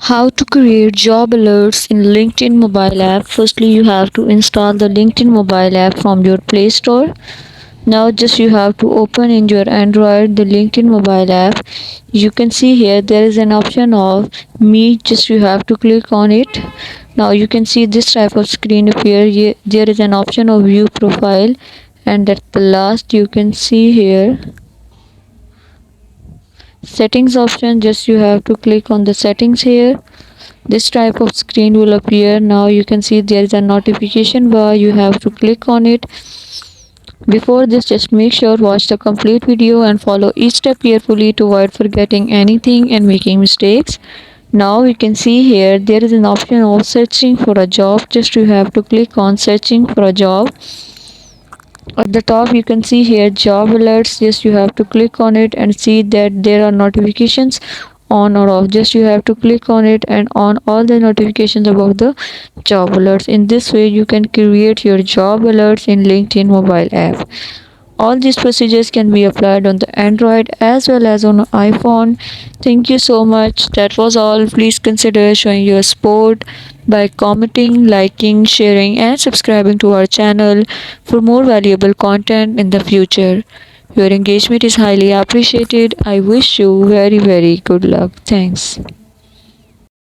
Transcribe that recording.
How to create job alerts in LinkedIn mobile app. Firstly, you have to install the LinkedIn mobile app from your Play Store. Now just you have to open in your Android the LinkedIn mobile app. You can see here there is an option of Meet. Just you have to click on it. Now you can see this type of screen appear. There is an option of view profile, and at the last you can see here settings option. Just you have to click on the settings here. This type of screen will appear. Now you can see there is a notification bar. You have to click on it. Before this, just make sure watch the complete video and follow each step carefully to avoid forgetting anything and making mistakes. Now we can see here there is an option of searching for a job. Just you have to click on searching for a job. At the top you can see here job alerts. Just you have to click on it and see that there are notifications on or off. Just you have to click on it and on all the notifications about the job alerts. In this way you can create your job alerts in LinkedIn mobile app. All these procedures can be applied on the Android as well as on iPhone. Thank you so much. That was all. Please consider showing your support by commenting, liking, sharing, and subscribing to our channel for more valuable content in the future. Your engagement is highly appreciated. I wish you very good luck. Thanks.